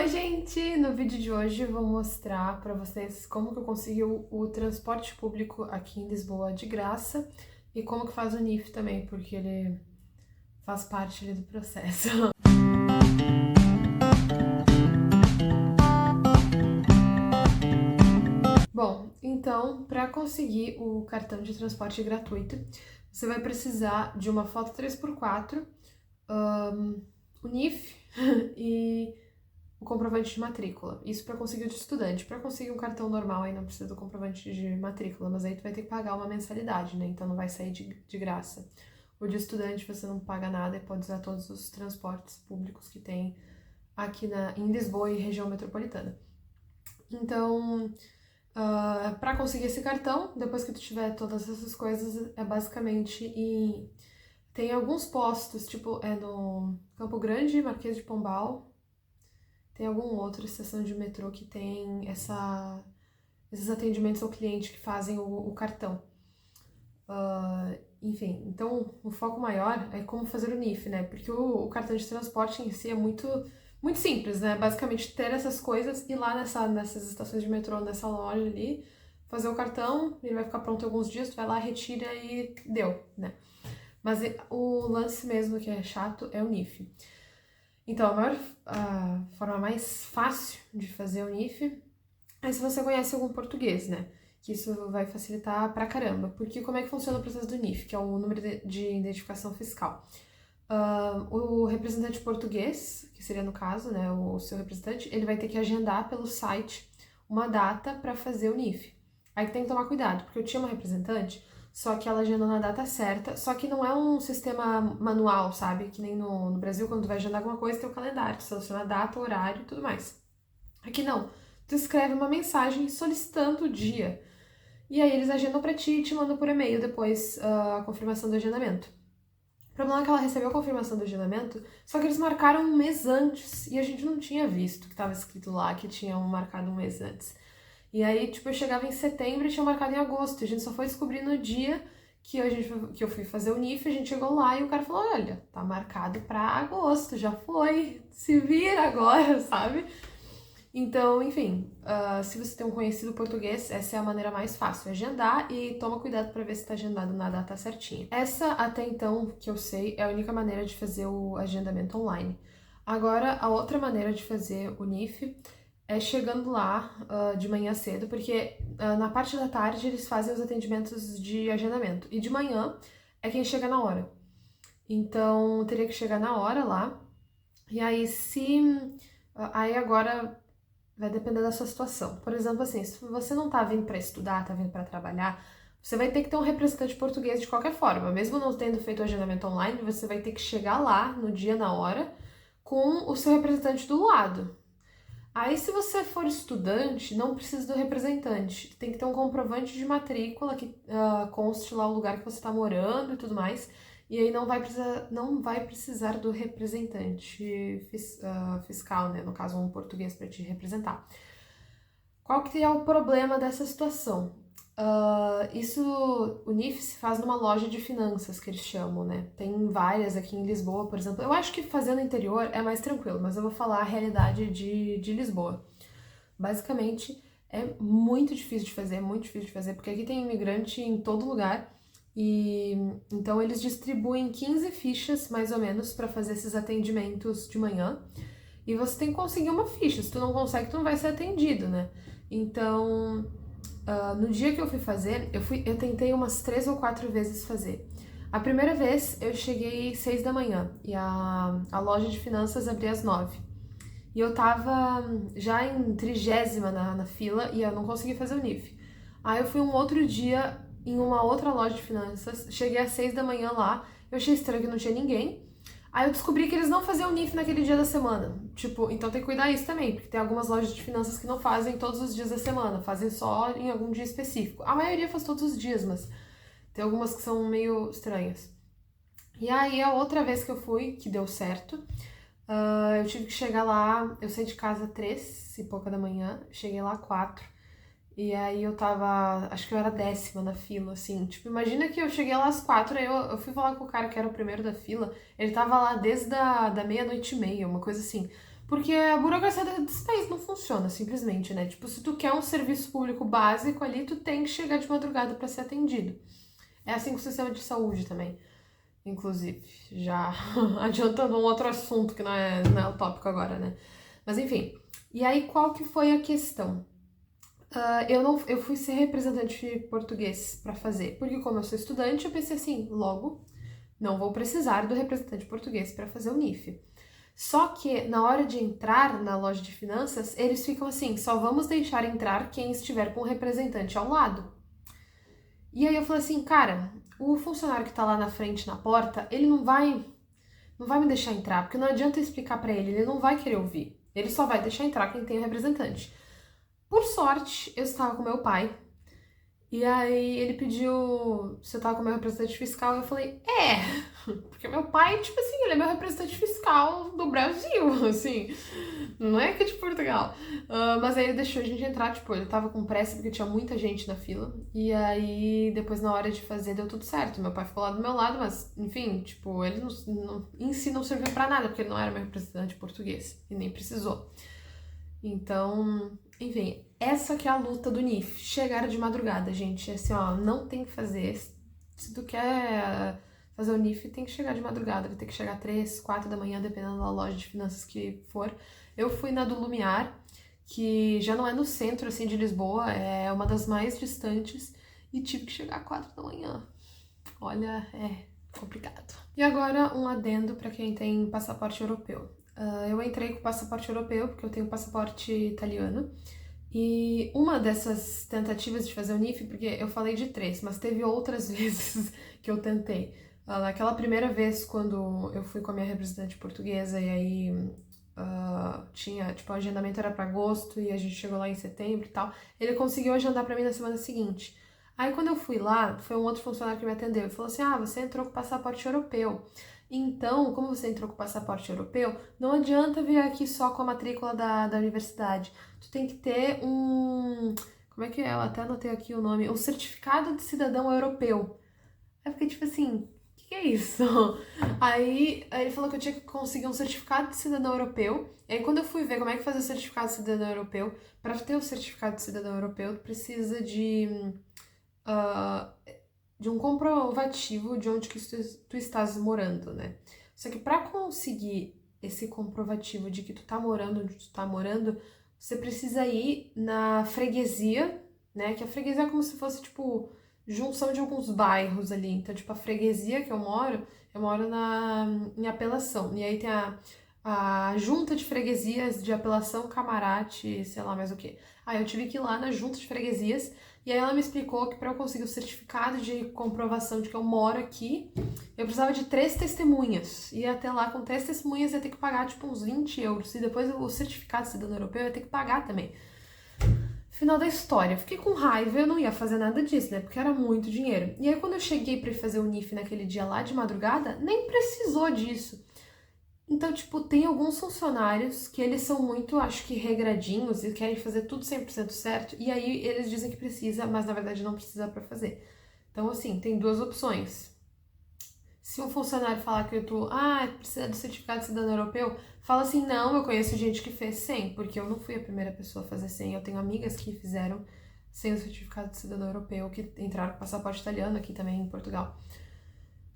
Oi, gente! No vídeo de hoje eu vou mostrar pra vocês como que eu consegui o transporte público aqui em Lisboa de graça e como que faz o NIF também, porque ele faz parte ali do processo. Bom, então, para conseguir o cartão de transporte gratuito, você vai precisar de uma foto 3x4, o NIF e o comprovante de matrícula. Isso para conseguir o de estudante. Para conseguir um cartão normal aí não precisa do comprovante de matrícula, mas aí tu vai ter que pagar uma mensalidade, né? Então não vai sair de graça. O de estudante você não paga nada e pode usar todos os transportes públicos que tem aqui em Lisboa e região metropolitana. Então, para conseguir esse cartão, depois que tu tiver todas essas coisas, é basicamente tem alguns postos, tipo, é no Campo Grande, Marquês de Pombal. Tem algum outro estação de metrô que tem esses atendimentos ao cliente que fazem o cartão. Enfim, então o foco maior é como fazer o NIF, né? Porque o cartão de transporte em si é muito simples, né? Basicamente ter essas coisas, ir lá nessas estações de metrô, nessa loja ali, fazer o cartão, ele vai ficar pronto em alguns dias, tu vai lá, retira e deu, né? Mas o lance mesmo que é chato é o NIF. Então, a forma mais fácil de fazer o NIF é se você conhece algum português, né? Que isso vai facilitar pra caramba. Porque como é que funciona o processo do NIF, que é o número de identificação fiscal? O representante português, que seria no caso, né, o seu representante, ele vai ter que agendar pelo site uma data para fazer o NIF. Aí tem que tomar cuidado, porque eu tinha uma representante, só que ela agendou na data certa, só que não é um sistema manual, sabe? Que nem no Brasil, quando tu vai agendar alguma coisa, tem o calendário, que seleciona a data, o horário e tudo mais. Aqui não. Tu escreve uma mensagem solicitando o dia. E aí eles agendam pra ti e te mandam por e-mail depois a confirmação do agendamento. O problema é que ela recebeu a confirmação do agendamento, só que eles marcaram um mês antes e a gente não tinha visto que tava escrito lá que tinham marcado um mês antes. E aí, tipo, eu chegava em setembro e tinha marcado em agosto. A gente só foi descobrir no dia que eu fui fazer o NIF, a gente chegou lá e o cara falou, olha, tá marcado pra agosto, já foi, se vira agora, sabe? Então, enfim, se você tem um conhecido português, essa é a maneira mais fácil, agendar e toma cuidado para ver se está agendado na data certinha. Essa, até então, que eu sei, é a única maneira de fazer o agendamento online. Agora, a outra maneira de fazer o NIF é chegando lá de manhã cedo, porque na parte da tarde eles fazem os atendimentos de agendamento e de manhã é quem chega na hora. Então, teria que chegar na hora lá, e aí Aí agora vai depender da sua situação. Por exemplo, assim, se você não tá vindo para estudar, tá vindo para trabalhar, você vai ter que ter um representante português de qualquer forma. Mesmo não tendo feito o agendamento online, você vai ter que chegar lá no dia, na hora, com o seu representante do lado. Aí, se você for estudante, não precisa do representante. Tem que ter um comprovante de matrícula que conste lá o lugar que você está morando e tudo mais. E aí não vai precisar do representante fiscal, né? No caso, um português para te representar. Qual que é o problema dessa situação? O NIF se faz numa loja de finanças, que eles chamam, né? Tem várias aqui em Lisboa, por exemplo. Eu acho que fazer no interior é mais tranquilo, mas eu vou falar a realidade de Lisboa. Basicamente, é muito difícil de fazer, porque aqui tem imigrante em todo lugar. E então eles distribuem 15 fichas, mais ou menos, para fazer esses atendimentos de manhã. E você tem que conseguir uma ficha. Se tu não consegue, tu não vai ser atendido, né? Então, no dia que eu fui fazer, eu tentei umas 3 ou 4 vezes fazer. A primeira vez eu cheguei 6 da manhã e a loja de finanças abria às 9. E eu tava já em 30ª na fila e eu não consegui fazer o NIF. Aí eu fui um outro dia em uma outra loja de finanças, cheguei às 6 da manhã lá, eu achei estranho que não tinha ninguém. Aí eu descobri que eles não faziam NIF naquele dia da semana. Tipo, então tem que cuidar isso também, porque tem algumas lojas de finanças que não fazem todos os dias da semana, fazem só em algum dia específico. A maioria faz todos os dias, mas tem algumas que são meio estranhas. E aí a outra vez que eu fui, que deu certo, eu tive que chegar lá, eu saí de casa 3 e pouca da manhã, cheguei lá 4. E aí eu tava, acho que eu era 10ª na fila, assim. Tipo, imagina que eu cheguei lá às 4, aí eu fui falar com o cara que era o primeiro da fila, ele tava lá desde da meia-noite e meia, uma coisa assim. Porque a burocracia desse país não funciona, simplesmente, né? Tipo, se tu quer um serviço público básico ali, tu tem que chegar de madrugada para ser atendido. É assim com o sistema de saúde também, inclusive. Já adiantando um outro assunto que não é o tópico agora, né? Mas enfim. E aí, qual que foi a questão? Eu fui ser representante português para fazer, porque como eu sou estudante, eu pensei assim, logo, não vou precisar do representante português para fazer o NIF. Só que na hora de entrar na loja de finanças, eles ficam assim, só vamos deixar entrar quem estiver com o representante ao lado. E aí eu falei assim, cara, o funcionário que tá lá na frente, na porta, ele não vai me deixar entrar, porque não adianta eu explicar para ele não vai querer ouvir. Ele só vai deixar entrar quem tem o representante. Por sorte, eu estava com meu pai, e aí ele pediu se eu tava com meu representante fiscal, e eu falei, porque meu pai, tipo assim, ele é meu representante fiscal do Brasil, assim, não é que é de Portugal. Mas aí ele deixou a gente entrar, tipo, ele tava com pressa porque tinha muita gente na fila, e aí depois na hora de fazer deu tudo certo. Meu pai ficou lá do meu lado, mas enfim, tipo, ele em si não serviu pra nada, porque ele não era meu representante português, e nem precisou. Então, enfim, essa que é a luta do NIF. Chegar de madrugada, gente. Assim, ó, não tem que fazer. Se tu quer fazer o NIF, tem que chegar de madrugada. Vai ter que chegar 3, 4 da manhã, dependendo da loja de finanças que for. Eu fui na do Lumiar, que já não é no centro, assim, de Lisboa. É uma das mais distantes. E tive que chegar 4 da manhã. Olha, é complicado. E agora um adendo para quem tem passaporte europeu. Eu entrei com o passaporte europeu porque eu tenho passaporte italiano. E uma dessas tentativas de fazer o NIF, porque eu falei de 3, mas teve outras vezes que eu tentei. Naquela primeira vez, quando eu fui com a minha representante portuguesa, e aí tinha, tipo, o agendamento era para agosto e a gente chegou lá em setembro e tal, ele conseguiu agendar para mim na semana seguinte. Aí quando eu fui lá, foi um outro funcionário que me atendeu e falou assim, você entrou com passaporte europeu. Então, como você entrou com passaporte europeu, não adianta vir aqui só com a matrícula da universidade. Tu tem que ter como é que é? Eu até anotei aqui o nome. Um certificado de cidadão europeu. Aí eu fiquei tipo assim, o que é isso? Aí ele falou que eu tinha que conseguir um certificado de cidadão europeu. E aí quando eu fui ver como é que faz o certificado de cidadão europeu, para ter o certificado de cidadão europeu, tu precisa ah, de um comprovativo de onde que tu estás morando, né? Só que para conseguir esse comprovativo de que tu tá morando onde tu tá morando, você precisa ir na freguesia, né? Que a freguesia é como se fosse, tipo, junção de alguns bairros ali. Então, tipo, a freguesia que eu moro em Apelação. E aí tem a junta de freguesias de Apelação, Camarate, sei lá mais o que. Aí eu tive que ir lá na junta de freguesias e aí ela me explicou que para eu conseguir o certificado de comprovação de que eu moro aqui, eu precisava de 3 testemunhas. E até lá, com 3 testemunhas, eu ia ter que pagar tipo uns 20 euros. E depois o certificado de cidadão europeu eu ia ter que pagar também. Final da história, eu fiquei com raiva, eu não ia fazer nada disso, né? Porque era muito dinheiro. E aí quando eu cheguei para ir fazer o NIF naquele dia lá de madrugada, nem precisou disso. Então, tipo, tem alguns funcionários que eles são muito, acho que, regradinhos e querem fazer tudo 100% certo, e aí eles dizem que precisa, mas na verdade não precisa pra fazer. Então, assim, tem duas opções. Se um funcionário falar que precisa do certificado de cidadão europeu, fala assim, não, eu conheço gente que fez sem, porque eu não fui a primeira pessoa a fazer sem, eu tenho amigas que fizeram sem o certificado de cidadão europeu, que entraram com passaporte italiano aqui também em Portugal.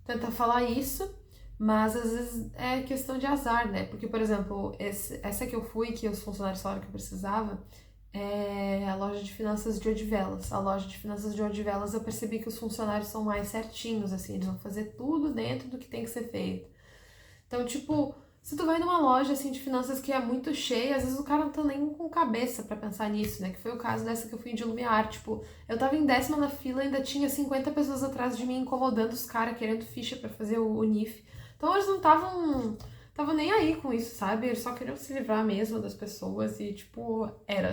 Tentar falar isso, mas às vezes é questão de azar, né? Porque, por exemplo, essa que eu fui, que os funcionários falaram que eu precisava, é a loja de finanças de Odivelas. A loja de finanças de Odivelas eu percebi que os funcionários são mais certinhos, assim, eles vão fazer tudo dentro do que tem que ser feito. Então, tipo, se tu vai numa loja, assim, de finanças que é muito cheia, às vezes o cara não tá nem com cabeça pra pensar nisso, né? Que foi o caso dessa que eu fui de Lumiar, tipo, eu tava em 10ª na fila e ainda tinha 50 pessoas atrás de mim incomodando os caras, querendo ficha pra fazer o NIF. Então eles não estavam nem aí com isso, sabe? Eles só queriam se livrar mesmo das pessoas e, tipo, era.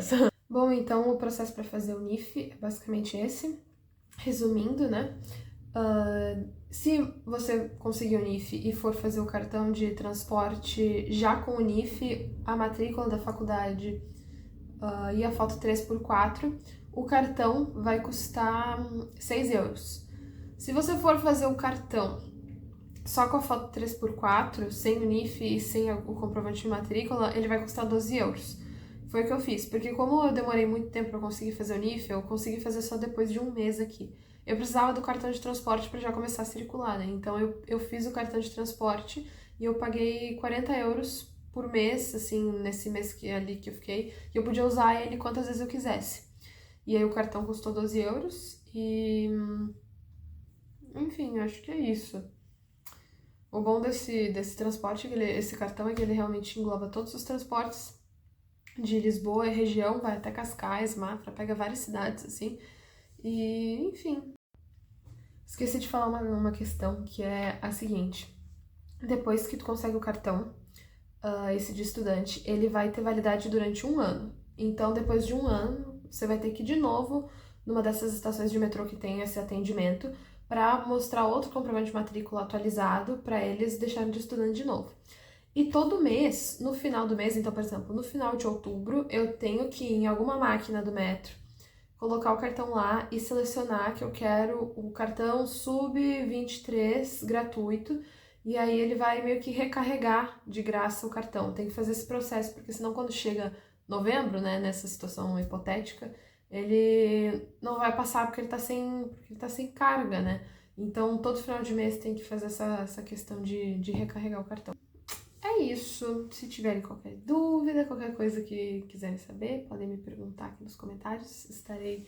Bom, então o processo pra fazer o NIF é basicamente esse. Resumindo, né? Se você conseguir o NIF e for fazer o cartão de transporte já com o NIF, a matrícula da faculdade e a foto 3x4, o cartão vai custar 6 euros. Se você for fazer o cartão Só com a foto 3x4, sem o NIF e sem o comprovante de matrícula, ele vai custar 12 euros. Foi o que eu fiz, porque como eu demorei muito tempo para conseguir fazer o NIF, eu consegui fazer só depois de um mês aqui. Eu precisava do cartão de transporte para já começar a circular, né? Então eu fiz o cartão de transporte e eu paguei 40 euros por mês, assim, nesse mês ali que eu fiquei, e eu podia usar ele quantas vezes eu quisesse. E aí o cartão custou 12 euros e... Enfim, acho que é isso. O bom desse transporte, esse cartão, é que ele realmente engloba todos os transportes de Lisboa e região, vai até Cascais, Mafra, pega várias cidades, assim. E, enfim. Esqueci de falar uma questão, que é a seguinte. Depois que tu consegue o cartão, esse de estudante, ele vai ter validade durante um ano. Então, depois de um ano, você vai ter que ir de novo numa dessas estações de metrô que tem esse atendimento para mostrar outro comprovante de matrícula atualizado para eles deixarem de estudante de novo. E todo mês, no final do mês, então, por exemplo, no final de outubro, eu tenho que ir em alguma máquina do metro, colocar o cartão lá e selecionar que eu quero o cartão sub-23 gratuito, e aí ele vai meio que recarregar de graça o cartão. Tem que fazer esse processo, porque senão quando chega novembro, né, nessa situação hipotética, ele não vai passar porque ele tá sem carga, né? Então todo final de mês tem que fazer essa questão de recarregar o cartão. É isso. Se tiverem qualquer dúvida, qualquer coisa que quiserem saber, podem me perguntar aqui nos comentários. Estarei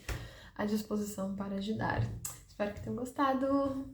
à disposição para ajudar. Espero que tenham gostado.